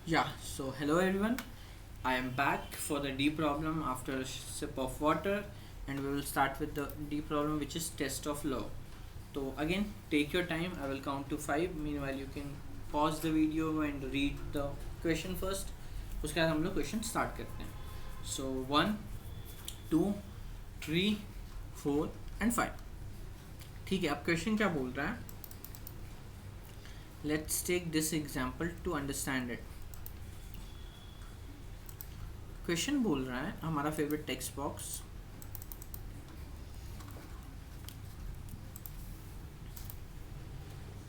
Yeah, so hello everyone. I am back for the D problem after a sip of water, and we will start with the D problem, which is test of law. So again, take your time. I will count to 5. Meanwhile, you can pause the video and read the question first. उसके बाद हम लोग question start करते हैं. So 1, 2, 3, 4 and 5. ठीक है, अब question क्या बोल रहा है? Let's take this example to understand it. Question बोल रहा है हमारा favourite text box.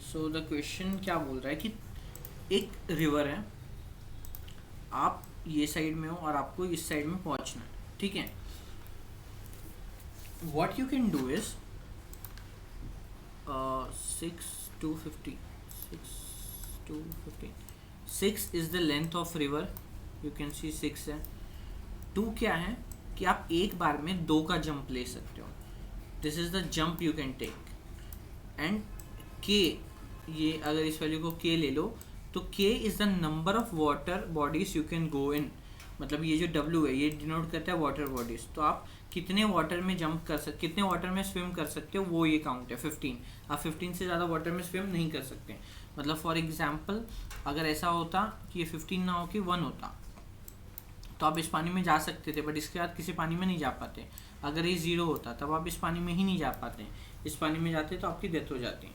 So the question क्या बोल रहा है कि एक रिवर है, आप ये साइड में हो और आपको इस साइड में पहुंचना है. ठीक है, what you can do is 6 to 50 6 is the length of river. You can see 6 है. 2 क्या है कि आप एक बार में 2 का जंप ले सकते हो. This is the jump you can take. And के, ये अगर इस वैल्यू को के ले लो तो K is the number of water bodies you can go in. मतलब ये जो डब्ल्यू है ये डिनोट करता है वाटर बॉडीज. तो आप कितने वाटर में जंप कर सकते, कितने वाटर में स्विम कर सकते हो, वो ये काउंट है 15. आप 15 से ज़्यादा वाटर में स्विम नहीं कर सकते. मतलब फॉर एग्जाम्पल अगर ऐसा होता कि ये 15 ना हो कि 1 होता तो आप इस पानी में जा सकते थे, बट इसके बाद किसी पानी में नहीं जा पाते. अगर ये 0 होता तब आप इस पानी में ही नहीं जा पाते. इस पानी में जाते तो आपकी डेथ हो जाती.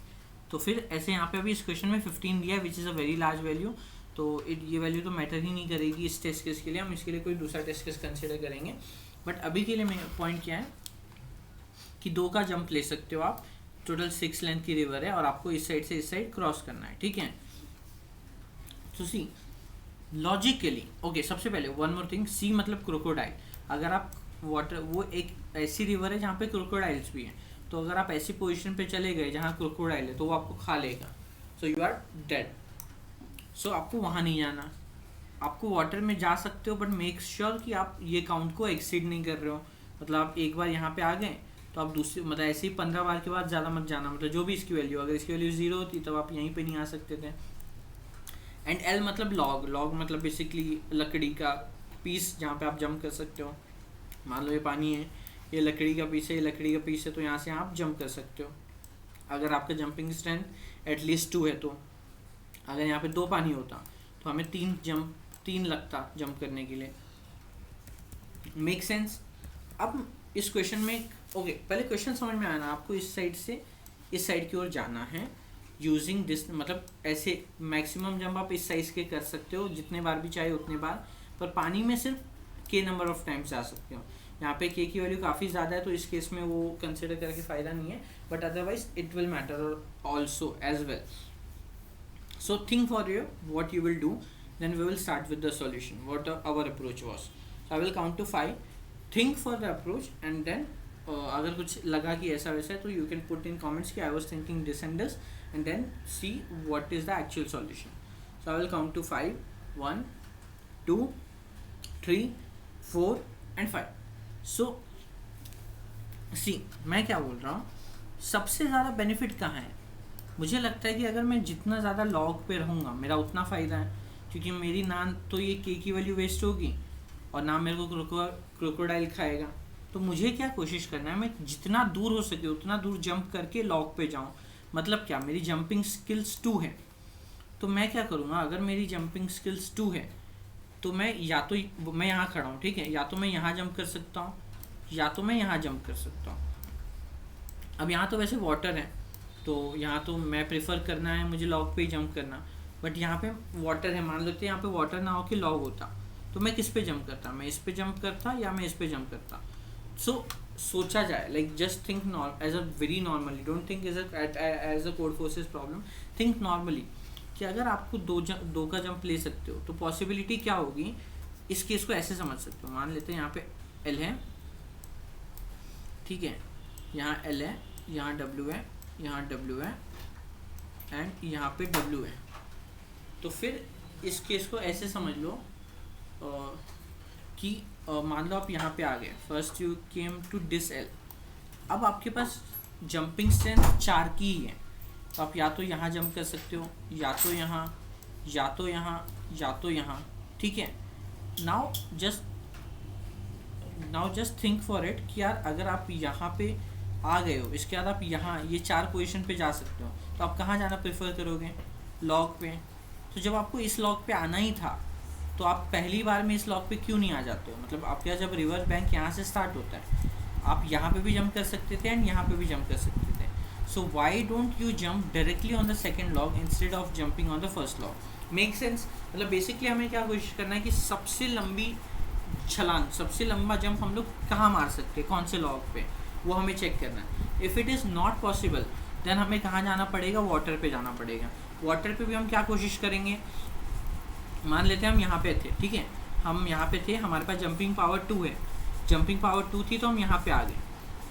तो फिर ऐसे यहाँ पे अभी इस क्वेश्चन में 15 दिया है which is a very large value. तो ये वैल्यू तो मैटर ही नहीं करेगी इस टेस्ट केस के लिए. हम इसके लिए कोई दूसरा टेस्ट केस कंसिडर करेंगे. बट अभी के लिए मेरा पॉइंट क्या है कि 2 का जंप ले सकते हो आप. टोटल 6 लेंथ की रिवर है और आपको इस साइड से इस साइड क्रॉस करना है. ठीक है, तो सी लॉजिकली ओके. सबसे पहले वन मोर थिंग, सी मतलब क्रोकोडाइल. अगर आप वाटर, वो एक ऐसी रिवर है जहाँ पे क्रोकोडाइल्स भी हैं. तो अगर आप ऐसी पोजीशन पे चले गए जहाँ क्रोकोडाइल है तो वो आपको खा लेगा. So you are dead. So आपको वहाँ नहीं जाना. आपको वाटर में जा सकते हो बट मेक श्योर कि आप ये काउंट को एक्सीड नहीं कर रहे हो. मतलब आप एक बार यहाँ पे आ गए तो आप दूसरी, मतलब ऐसे ही 15 बार के बाद ज़्यादा मत जाना. मतलब जो भी इसकी वैल्यू, अगर इसकी वैल्यू 0 होती तब आप यहीं पे नहीं आ सकते थे. एंड एल मतलब लॉग. लॉग मतलब बेसिकली लकड़ी का पीस जहाँ पे आप जंप कर सकते हो. मान लो ये पानी है, ये लकड़ी का पीस है, ये लकड़ी का पीस है, तो यहाँ से आप जंप कर सकते हो अगर आपका जंपिंग स्ट्रेंथ एटलीस्ट 2 है. तो अगर यहाँ पे 2 पानी होता तो हमें 3 लगता जंप करने के लिए. Make sense. अब इस क्वेश्चन में ओके, पहले क्वेश्चन समझ में आया ना आपको. इस साइड से इस साइड की ओर जाना है यूजिंग दिस. मतलब ऐसे मैक्सिमम जंप आप इस साइज के कर सकते हो जितने बार भी चाहे उतने बार. पर पानी में सिर्फ के नंबर ऑफ टाइम्स जा सकते हो. यहाँ पे के की वैल्यू काफ़ी ज़्यादा है तो इस केस में वो कंसिडर करके फ़ायदा नहीं है. But otherwise it will matter also as well. So think for you what you will do. Then we will start with the solution what our approach was. So I will count to 5. Think for the approach and then अगर कुछ लगा कि ऐसा वैसा है तो you can put in comments कि I was thinking this and this, and then see what is the actual solution. So I will count to 5. 1, 2, 3, 4 and 5. So see, मैं क्या बोल रहा हूँ, सबसे ज़्यादा बेनिफिट कहाँ है? मुझे लगता है कि अगर मैं जितना ज़्यादा लॉग पे रहूँगा मेरा उतना फ़ायदा है. क्योंकि मेरी ना तो ये के की वैल्यू वेस्ट होगी और ना मेरे को क्रोकोडाइल खाएगा. तो मुझे क्या कोशिश करना है, मैं जितना दूर हो सके उतना दूर जंप करके लॉग पे जाऊँ. मतलब क्या, मेरी जंपिंग स्किल्स 2 है तो मैं क्या करूँगा, अगर मेरी जंपिंग स्किल्स 2 है तो मैं या तो मैं यहाँ खड़ा हूँ, ठीक है, या तो मैं यहाँ जंप कर सकता हूँ या तो मैं यहाँ जंप कर सकता हूँ. अब यहाँ तो वैसे वाटर है तो यहाँ तो मैं प्रेफर करना है मुझे लॉग पे ही जंप करना. बट यहाँ पे वाटर है, मान लेते हैं यहाँ पे वाटर ना हो कि लॉग होता तो मैं किस पे जंप करता, मैं इस पे जंप करता या मैं इस पे जंप करता. सो सोचा जाए, like just think as a very normally. Don't think as a Codeforces problem. Think normally कि अगर आपको 2 का जंप ले सकते हो तो पॉसिबिलिटी क्या होगी. इस केस को ऐसे समझ सकते हो. मान लेते हैं यहाँ पे एल है, ठीक है, यहाँ एल है, यहाँ डब्ल्यू है, यहाँ डब्ल्यू है एंड यहाँ पे डब्ल्यू है. तो फिर इस केस को ऐसे समझ लो कि मान लो आप यहाँ पे आ गए. First you came to this L. अब आपके पास जंपिंग स्ट्रेंथ 4 की ही है तो आप या तो यहाँ जंप कर सकते हो या तो यहाँ या तो यहाँ या तो यहाँ, ठीक है। Now just think for it कि यार अगर आप यहाँ पे आ गए हो, इसके बाद आप यहाँ ये 4 पोजीशन पे जा सकते हो, तो आप कहाँ जाना प्रेफर करोगे? लॉग पे। तो जब आपको इस लॉग पे आना ही था तो आप पहली बार में इस लॉग पे क्यों नहीं आ जाते हो? मतलब आपके यहाँ जब रिवर बैंक यहाँ से स्टार्ट होता है, आप यहाँ पे भी जंप कर सकते थे एंड यहाँ पे भी जंप कर सकते थे। So why don't you jump directly on the second log instead of jumping on the first log? Make sense? मतलब बेसिकली हमें क्या कोशिश करना है कि सबसे लंबी छलांग, सबसे लंबा जंप हम लोग कहाँ मार सकते हैं, कौन से लॉग पे, वो हमें चेक करना है। If it is not possible then हमें कहाँ जाना पड़ेगा? वाटर पे जाना पड़ेगा। वाटर पे भी हम क्या कोशिश करेंगे? मान लेते हैं हम यहाँ पे थे, ठीक है, हम यहाँ पे थे, हमारे पास जंपिंग पावर 2 है, जंपिंग पावर 2 थी तो हम यहाँ पे आ गए।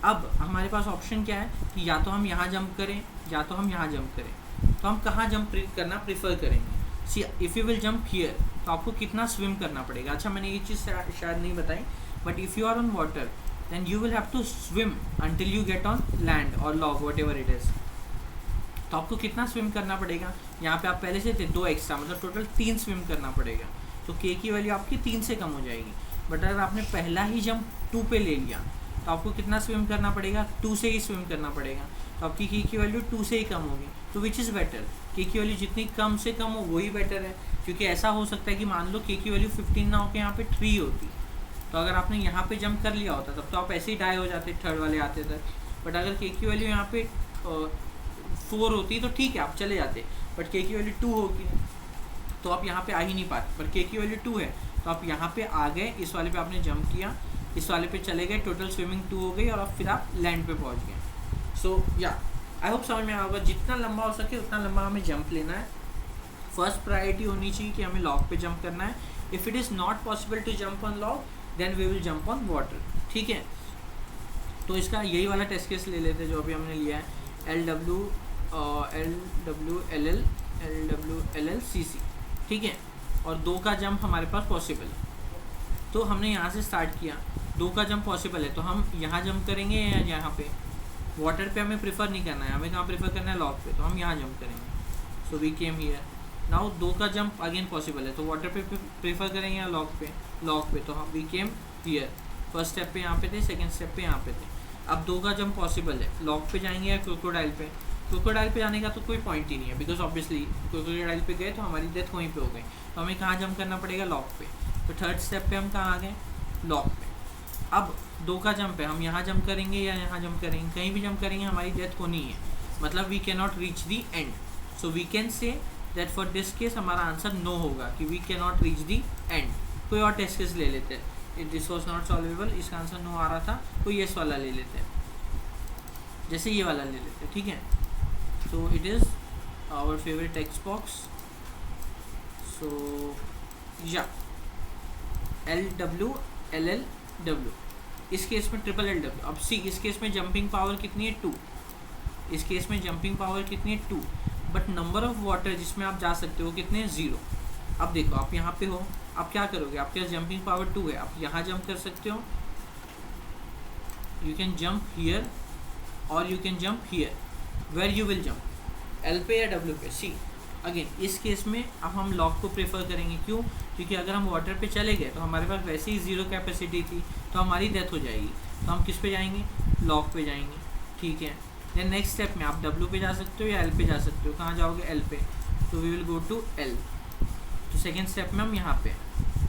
अब हमारे पास ऑप्शन क्या है कि या तो हम यहाँ जंप करें या तो हम यहाँ जंप करें। तो हम कहाँ जंप करना प्रीफर करेंगे? सी if you will jump here तो आपको कितना स्विम करना पड़ेगा? अच्छा, मैंने ये चीज़ शायद नहीं बताई, but if you are on water then you will have to swim until you get on land और log whatever it is. तो आपको कितना स्विम करना पड़ेगा? यहाँ पे आप पहले से थे 2 एक्स्ट्रा, मतलब टोटल 3 स्विम करना पड़ेगा। तो के की वैल्यू आपकी 3 से कम हो जाएगी। बट अगर आपने पहला ही जंप 2 पे ले लिया तो आपको कितना स्विम करना पड़ेगा? 2 से ही स्विम करना पड़ेगा। तो आपकी के की वैल्यू 2 से ही कम होगी। तो विच इज़ बेटर? के की वैल्यू जितनी कम से कम हो वही बेटर है, क्योंकि ऐसा हो सकता है कि मान लो के की वैल्यू 15 ना होकर यहाँ पे 3 होती, तो अगर आपने यहाँ पे जंप कर लिया होता तब तो आप ऐसे ही डाई हो जाते थर्ड वाले आते तक। बट अगर के की वैल्यू यहाँ पे 4 होती तो ठीक है, आप चले जाते, बट के की वैल्यू 2 होगी तो आप यहाँ पे आ ही नहीं पाते। पर के की वैल्यू 2 है तो आप यहाँ पे आ गए, इस वाले पे आपने जंप किया, इस वाले पे चले गए, टोटल स्विमिंग 2 हो गई और अब फिर आप लैंड पे पहुँच गए। सो या आई होप समझ में आया होगा। जितना लंबा हो सके उतना लंबा हमें जंप लेना है। फर्स्ट प्रायोरिटी होनी चाहिए कि हमें लॉग पे जंप करना है। If it is not possible to jump on log then we will jump on water, ठीक है। तो इसका यही वाला टेस्ट केस ले लेते हैं जो अभी हमने लिया है, LW ठीक है, और 2 का जंप हमारे पास पॉसिबल है। तो हमने यहाँ से स्टार्ट किया, 2 का जंप पॉसिबल है तो हम यहाँ जंप करेंगे या यहाँ पे? वाटर पे हमें प्रेफर नहीं करना है, हमें कहाँ प्रेफर करना है? लॉग पे, तो हम यहाँ जंप करेंगे। So we came here. Now 2 का जंप अगेन पॉसिबल है तो वाटर पे प्रेफर करेंगे या लॉग पे? लॉग पे, तो हम we came here. First step पे यहाँ पे थे, सेकंड स्टेप पे यहाँ पे थे। अब 2 का जंप पॉसिबल है, लॉग पे जाएंगे या क्रोकोडाइल पे? क्रोकोडाइल पे जाने का तो कोई पॉइंट ही नहीं है, बिकॉज ऑब्वियसली क्रोकोडाइल पे गए तो हमारी डेथ वहीं पे हो गई, तो हमें कहाँ जंप करना पड़ेगा? लॉग पे। तो थर्ड स्टेप पे हम कहाँ आ गए? लॉग पे। अब 2 का जंप है, हम यहाँ जंप करेंगे या यहाँ जंप करेंगे? कहीं भी जंप करेंगे हमारी डेथ होनी है, मतलब we can not reach the end. So we can say that for this case हमारा आंसर नो होगा कि we can not reach the end. कोई और टेस्ट केस ले लेते हैं, दिस वॉज नॉट सॉल्वेबल, इसका आंसर नो आ रहा था, कोई येस वाला ले लेते हैं, जैसे ये वाला ले लेते हैं, ठीक है। So it is our favourite text box. So yeah LW इस केस में LLW। अब सी इस केस में जंपिंग पावर कितनी है? 2। इस केस में जंपिंग पावर कितनी है? 2, बट नंबर ऑफ वाटर जिसमें आप जा सकते हो कितने हैं? 0। अब देखो आप यहाँ पे हो, आप क्या करोगे? आपके पास जंपिंग पावर 2 है, आप यहाँ जंप कर सकते हो, यू कैन जंप हियर और you can jump here. Where you will jump? L पे या W पे? सी अगेन इस केस में अब हम लॉग को प्रेफर करेंगे, क्यों? क्योंकि अगर हम वाटर पे चले गए तो हमारे पास वैसे ही 0 कैपेसिटी थी तो हमारी डेथ हो जाएगी, तो हम किस पे जाएंगे? लॉग पे जाएंगे, ठीक है। देन नेक्स्ट स्टेप में आप W पे जा सकते हो या L पे जा सकते हो। कहाँ जाओगे? L पे, तो we will go to L। तो सेकेंड स्टेप में हम यहाँ पे।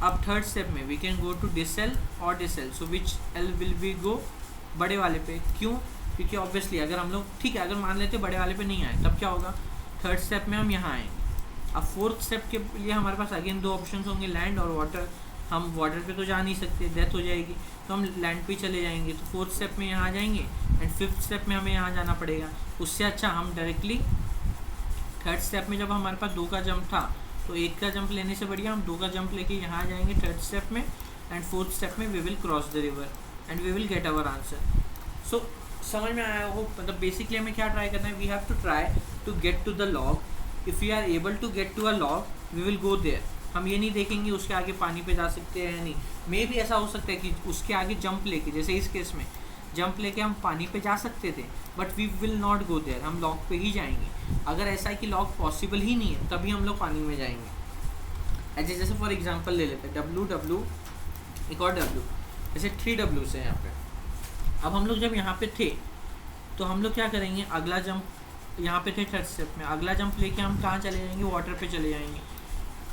अब थर्ड स्टेप में we can go to this L और this L। So which L will we go? बड़े वाले पे। क्यों? क्योंकि ऑब्वियसली अगर हम लोग, ठीक है, अगर मान लेते बड़े वाले पे नहीं आए तब क्या होगा? थर्ड स्टेप में हम यहाँ आएंगे। अब फोर्थ स्टेप के लिए हमारे पास अगेन 2 ऑप्शन होंगे, लैंड और वाटर। हम वाटर पे तो जा नहीं सकते, डेथ हो जाएगी, तो हम लैंड पे चले जाएंगे। तो फोर्थ स्टेप में यहाँ आ जाएंगे एंड फिफ्थ स्टेप में हमें यहाँ जाना पड़ेगा। उससे अच्छा हम डायरेक्टली थर्ड स्टेप में जब हमारे पास 2 का जंप था तो 1 का जंप लेने से बढ़िया हम 2 का जंप लेके यहाँ आ जाएंगे थर्ड स्टेप में, एंड फोर्थ स्टेप में we will cross the river and we will get our answer. So समझ में आया हो? मतलब बेसिकली हमें क्या ट्राई करना है? We have to try to get to the log. If we are able to get to a log we will go there. हम ये नहीं देखेंगे उसके आगे पानी पे जा सकते हैं या नहीं। मे भी ऐसा हो सकता है कि उसके आगे जंप लेके, जैसे इस केस में जंप लेके हम पानी पे जा सकते थे, but we will not go there, हम लॉग पे ही जाएंगे। अगर ऐसा है कि लॉग पॉसिबल ही नहीं है तभी हम लोग पानी में जाएंगे। जैसे फॉर एग्जांपल ले लेते हैं W, एक और W, जैसे 3W से यहाँ पे। अब हम लोग जब यहाँ पे थे तो हम लोग क्या करेंगे, अगला जंप यहाँ पे थे थर्ड स्टेप में, अगला जंप लेके हम कहाँ चले जाएंगे, वाटर पे चले जाएंगे।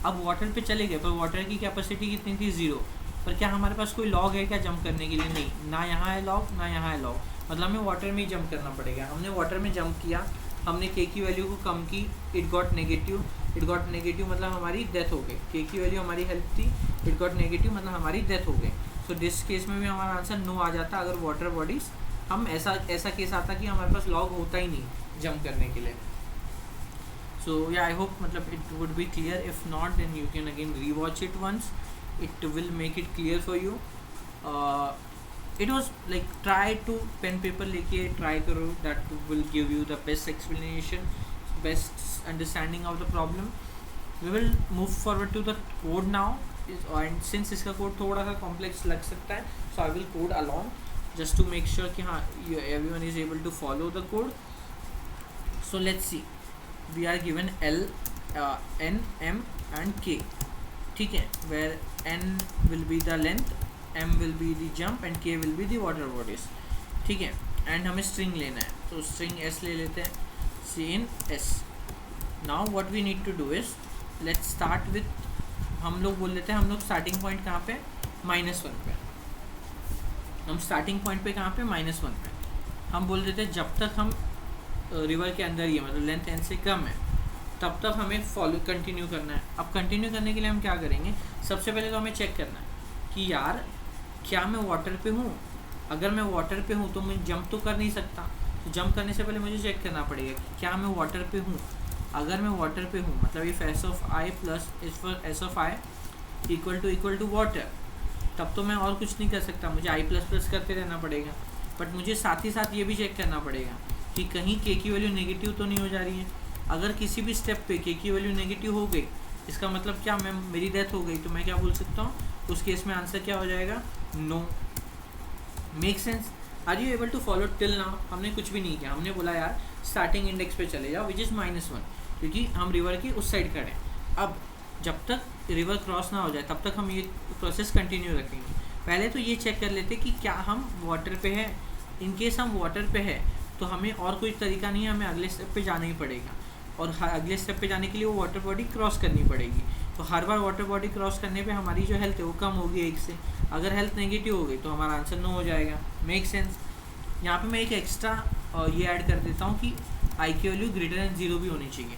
अब वाटर पे चले गए पर वाटर की कैपेसिटी कितनी थी, 0। पर क्या हमारे पास कोई लॉग है क्या जंप करने के लिए, नहीं, ना यहाँ है लॉग ना यहाँ है लॉग, मतलब हमें वाटर में ही जंप करना पड़ेगा। हमने वाटर में जंप किया, हमने के की वैल्यू को कम की, इट गॉट नेगेटिव मतलब हमारी डेथ हो गई। के की वैल्यू हमारी हेल्प थी, इट गॉट नेगेटिव मतलब हमारी डेथ हो गई। सो दिस केस में भी हमारा आंसर नो आ जाता अगर वाटर बॉडीज हम ऐसा केस आता कि हमारे पास लॉग होता ही नहीं जंप करने के लिए। सो या आई होप मतलब it would be clear, if not then you can again rewatch it once, it will make it clear for you. It was like try to pen paper लेके try करो, that will give you the best explanation, best understanding of the problem. We will move forward to the code now, and since इसका code थोड़ा सा complex लग सकता है, so I will code along just to make sure कि हाँ everyone is able to follow the code. So let's see, we are given L, N, M and K, ठीक है, where N will be the length, M will be the jump and K will be the water bodies, ठीक है। And हमें string लेना है तो string S ले लेते हैं, C in S. Now what we need to do is let's start with, हम लोग बोल लेते हैं हम लोग स्टार्टिंग पॉइंट कहाँ पे, -1 पे। हम स्टार्टिंग पॉइंट पे कहाँ पे, -1 पे। हम बोल देते हैं जब तक हम रिवर के अंदर ही है, मतलब लेंथ N से कम है, तब तक हमें फॉलो कंटिन्यू करना है। अब कंटिन्यू करने के लिए हम क्या करेंगे, सबसे पहले तो हमें चेक करना है कि यार क्या मैं वाटर पे हूँ। अगर मैं वाटर पे हूँ तो मैं जंप तो कर नहीं सकता, तो जंप करने से पहले मुझे चेक करना पड़ेगा कि क्या मैं वाटर पे हूँ। अगर मैं वाटर पे हूँ मतलब if S of I plus S of I equal to water, तब तो मैं और कुछ नहीं कर सकता, मुझे I प्लस प्लस करते रहना पड़ेगा। बट मुझे साथ ही साथ ये भी चेक करना पड़ेगा कि कहीं K की वैल्यू नेगेटिव तो नहीं हो जा रही है। अगर किसी भी स्टेप पे K की वैल्यू नेगेटिव हो गई, इसका मतलब क्या, मैं मेरी डेथ हो गई, तो मैं क्या बोल सकता हूँ, उस केस में आंसर क्या हो जाएगा, no. Make sense? Are you able to follow till now? हमने कुछ भी नहीं किया, हमने बोला यार स्टार्टिंग इंडेक्स पे चले जाओ विच इज़ -1, क्योंकि हम रिवर के उस साइड खड़े हैं। अब जब तक रिवर क्रॉस ना हो जाए तब तक हम ये प्रोसेस कंटिन्यू रखेंगे। पहले तो ये चेक कर लेते कि क्या हम वाटर पे है। इन केस हम वाटर पे है तो हमें और कोई तरीका नहीं है, हमें अगले स्टेप पे जाना ही पड़ेगा, और अगले स्टेप पे जाने के लिए वो वाटर बॉडी क्रॉस करनी पड़ेगी। तो हर बार वाटर बॉडी क्रॉस करने पे हमारी जो हेल्थ है वो कम होगी 1 से। अगर हेल्थ नेगेटिव हो गई तो हमारा आंसर नो हो जाएगा। Make sense? यहाँ पे मैं एक एक्स्ट्रा ये ऐड कर देता हूँ कि आई की वैल्यू ग्रेटर देन 0 भी होनी चाहिए,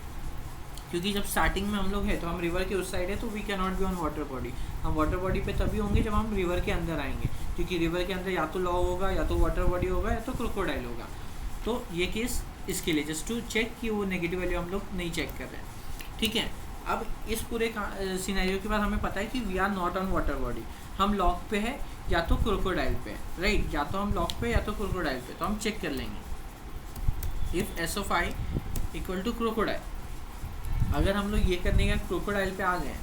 क्योंकि जब स्टार्टिंग में हम लोग हैं तो हम रिवर के उस साइड है, तो we can not be on water body. हम वाटर बॉडी पे तभी होंगे जब हम रिवर के अंदर आएंगे, क्योंकि रिवर के अंदर या तो लॉ होगा, या तो वाटर बॉडी होगा, या तो क्रोकोडाइल होगा। तो ये केस इसके लिए जस्ट टू चेक कि वो नेगेटिव वैल्यू हम लोग नहीं चेक कर रहे हैं, ठीक है। अब इस पूरे सिनेरियो के बाद हमें पता है कि we are not on water body, हम लॉक पे है या तो क्रोकोडाइल पे, राइट, या तो हम लॉक पे या तो क्रोकोडाइल पे। तो हम चेक कर लेंगे if S of I equal to crocodile. अगर हम लोग ये करने का क्रोकोडाइल पे आ गए,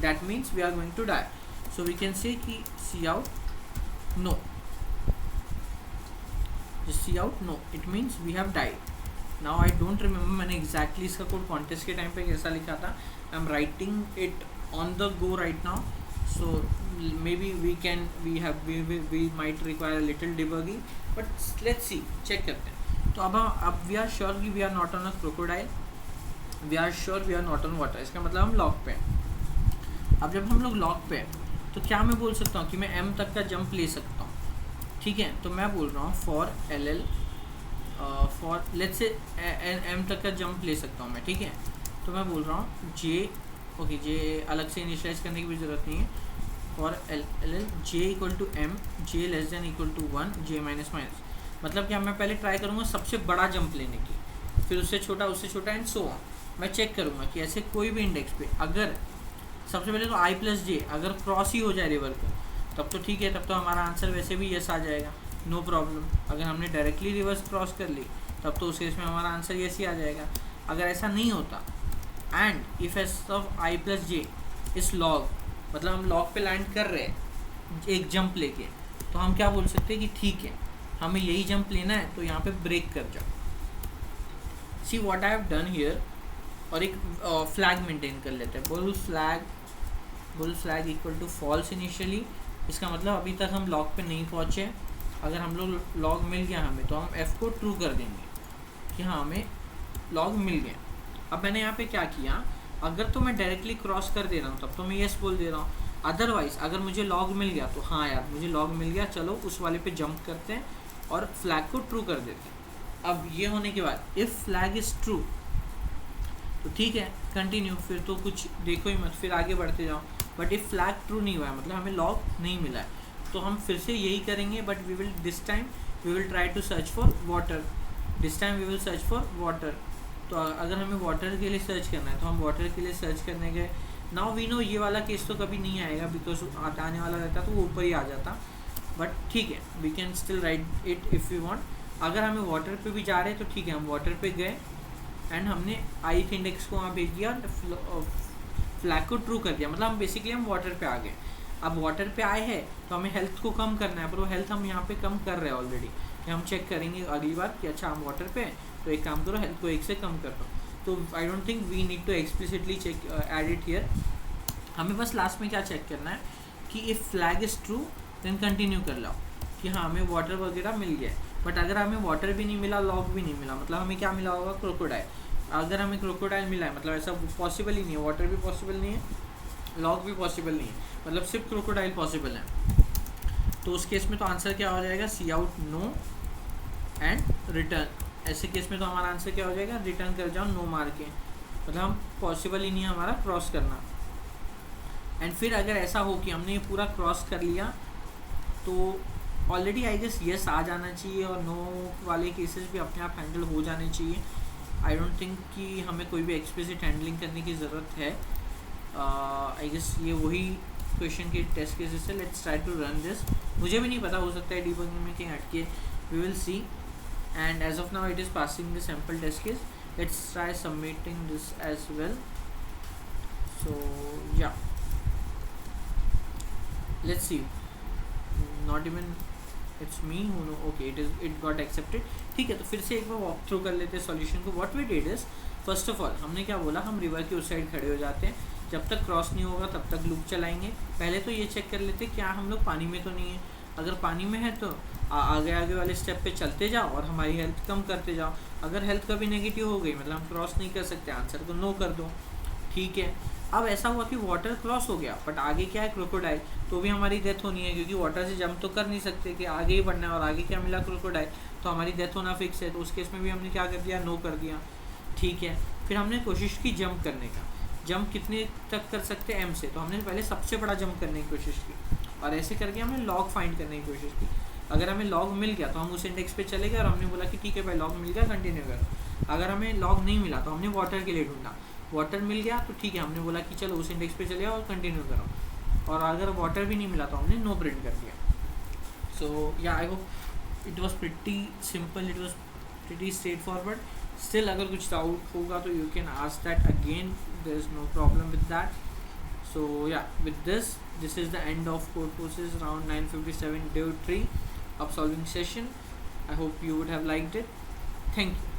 that means we are going to die. So we can say कि cout no, cout no, it means we have died. Now I don't remember मैंने एग्जैक्टली इसका कोड कॉन्टेस्ट के टाइम पे कैसा लिखा था। I am writing it on the go right now, so maybe we might require little debugging, but let's see, check करते हैं। तो अब वी आर श्योर कि we are not on a crocodile, we are sure we are not on water, इसका मतलब हम log पे हैं। अब जब हम लोग लॉक पे हैं तो क्या मैं बोल सकता हूँ कि मैं M तक का जंप ले सकता हूँ, ठीक है। तो मैं बोल रहा हूँ for LL for let's say M तक का जंप ले सकता हूँ मैं, ठीक है। तो मैं बोल रहा हूँ J, ओके, J अलग से इनिशियलाइज करने की भी ज़रूरत नहीं है। For LL J equal to M, J less than equal to 1, J minus minus, मतलब कि मैं पहले ट्राई करूँगा सबसे बड़ा जंप लेने की, फिर उससे छोटा एंड सो ऑन। मैं चेक करूँगा कि ऐसे कोई भी इंडेक्स पे अगर सबसे पहले तो I प्लस J अगर क्रॉस ही हो जाए रिवर को, तब तो ठीक है, तब तो हमारा आंसर वैसे भी यस आ जाएगा, नो प्रॉब्लम। अगर हमने डायरेक्टली रिवर्स क्रॉस कर ली तब तो उस केस में हमारा आंसर यस ही आ जाएगा। अगर ऐसा नहीं होता, and if S of I plus J इस लॉग, मतलब हम लॉग पे लैंड कर रहे हैं एक जंप लेके, तो हम क्या बोल सकते हैं कि ठीक है हमें यही जंप लेना है, तो यहाँ पे ब्रेक कर जाओ। See what I have done here, और एक फ्लैग मेंटेन कर लेते हैं, bool flag equal to false initially. इसका मतलब अभी तक हम लॉग पे नहीं पहुँचे। अगर हम लोग लॉग मिल गया हमें तो हम एफ़ को ट्रू कर देंगे कि हाँ हमें लॉग मिल गया। अब मैंने यहाँ पे क्या किया, अगर तो मैं डायरेक्टली क्रॉस कर दे रहा हूँ तब तो मैं येस बोल दे रहा हूँ, अदरवाइज़ अगर मुझे लॉग मिल गया तो हाँ यार मुझे लॉग मिल गया, चलो उस वाले पे जंप करते हैं और फ्लैग को ट्रू कर देते हैं। अब ये होने के बाद इफ़ फ्लैग इज़ ट्रू तो ठीक है कंटिन्यू, फिर तो कुछ देखो ही मत, फिर आगे बढ़ते जाओ। बट इफ़ फ्लैग ट्रू नहीं हुआ है मतलब हमें लॉग नहीं मिला है तो हम फिर से यही करेंगे, but we will this time we will try to search for water. This time we will search for water. तो अगर हमें वाटर के लिए सर्च करना है तो हम वाटर के लिए सर्च करने गए। नाउ वी नो ये वाला केस तो कभी नहीं आएगा बिकॉज आने वाला रहता तो वो ऊपर ही आ जाता, बट ठीक है we can still write it if you want. अगर हमें वाटर पे भी जा रहे हैं तो ठीक है, हम वाटर पे गए एंड हमने ith इंडेक्स को वहाँ भेज दिया, फ्लैग को ट्रू कर दिया, मतलब हम बेसिकली हम वाटर पे आ गए। अब वाटर पे आए हैं तो हमें हेल्थ को कम करना है, पर वो हेल्थ हम यहाँ पे कम कर रहे हैं ऑलरेडी। हम चेक करेंगे अगली बार कि अच्छा हम वाटर पे हैं तो एक काम करो हेल्थ को 1 से कम कर दो। तो I don't think we need to explicitly check add it here. हमें बस लास्ट में क्या चेक करना है कि if flag is true then continue कर लो कि हाँ हमें वाटर वगैरह मिल गया है। बट अगर हमें वाटर भी नहीं मिला, लॉग भी नहीं मिला, मतलब हमें क्या मिला होगा, क्रोकोडाइल। अगर हमें क्रोकोडाइल मिला है मतलब ऐसा पॉसिबल ही नहीं है, वाटर भी पॉसिबल नहीं है, लॉग भी पॉसिबल नहीं है, मतलब सिर्फ क्रोकोडाइल पॉसिबल है। तो उस केस में तो आंसर क्या हो जाएगा, सी आउट नो एंड रिटर्न। ऐसे केस में तो हमारा आंसर क्या हो जाएगा, रिटर्न कर जाओ नो मार के, मतलब हम पॉसिबल ही नहीं है हमारा क्रॉस करना। एंड फिर अगर ऐसा हो कि हमने ये पूरा क्रॉस कर लिया तो ऑलरेडी आई गेस येस आ जाना चाहिए और नो वाले केसेस भी अपने आप हैंडल हो जाने चाहिए। आई डोंट थिंक कि हमें कोई भी एक्सप्लिसिट हैंडलिंग करने की ज़रूरत है। आई गेस ये वही क्वेश्चन के टेस्ट केसेस है। Let's try to run this. मुझे भी नहीं पता, हो सकता है डीबगिंग में कहीं हटके, we will see. And as of now it is passing the sample test case. Let's try submitting this as well. So yeah let's see, not even it's me who know, okay it got accepted. ठीक है, तो फिर से एक बार walk through कर लेते हैं solution को। What we did is, first of all हमने क्या बोला, हम रिवर के उस साइड खड़े हो जाते हैं, जब तक क्रॉस नहीं होगा तब तक लूप चलाएंगे। पहले तो ये चेक कर लेते हैं क्या हम लोग पानी में तो नहीं है। अगर पानी में है तो आगे आगे वाले स्टेप पे चलते जाओ और हमारी हेल्थ कम करते जाओ। अगर हेल्थ कभी नेगेटिव हो गई मतलब हम क्रॉस नहीं कर सकते, आंसर को नो कर दो। ठीक है, अब ऐसा हुआ कि वाटर क्रॉस हो गया बट आगे क्या है, क्रोकोडाइल, तो भी हमारी डेथ होनी है क्योंकि वाटर से जंप तो कर नहीं सकते कि आगे ही बढ़ना है, और आगे क्या मिला, क्रोकोडाइल, तो हमारी डेथ होना फिक्स है। तो उस केस में भी हमने क्या कर दिया, नो कर दिया। ठीक है, फिर हमने कोशिश की जंप करने का। जंप कितने तक कर सकते हैं, एम से, तो हमने पहले सबसे बड़ा जंप करने की कोशिश की और ऐसे करके हमने लॉग फाइंड करने की कोशिश की। अगर हमें लॉग मिल गया तो हम उस इंडेक्स पे चले गए और हमने बोला कि ठीक है भाई लॉग मिल गया, कंटिन्यू करो। अगर हमें लॉग नहीं मिला तो हमने वाटर के लिए ढूंढा, वाटर मिल गया तो ठीक है, हमने बोला कि चलो उस इंडेक्स पे चले और कंटिन्यू करो। और अगर वाटर भी नहीं मिला तो हमने नो प्रिंट कर दिया। So yeah I hope it was pretty simple, it was pretty straightforward. Still अगर कुछ डाउट होगा तो you can ask that again, there is no problem with that. So yeah, with this is the end of code courses round 957 day 3 of solving session. I hope you would have liked it. Thank you.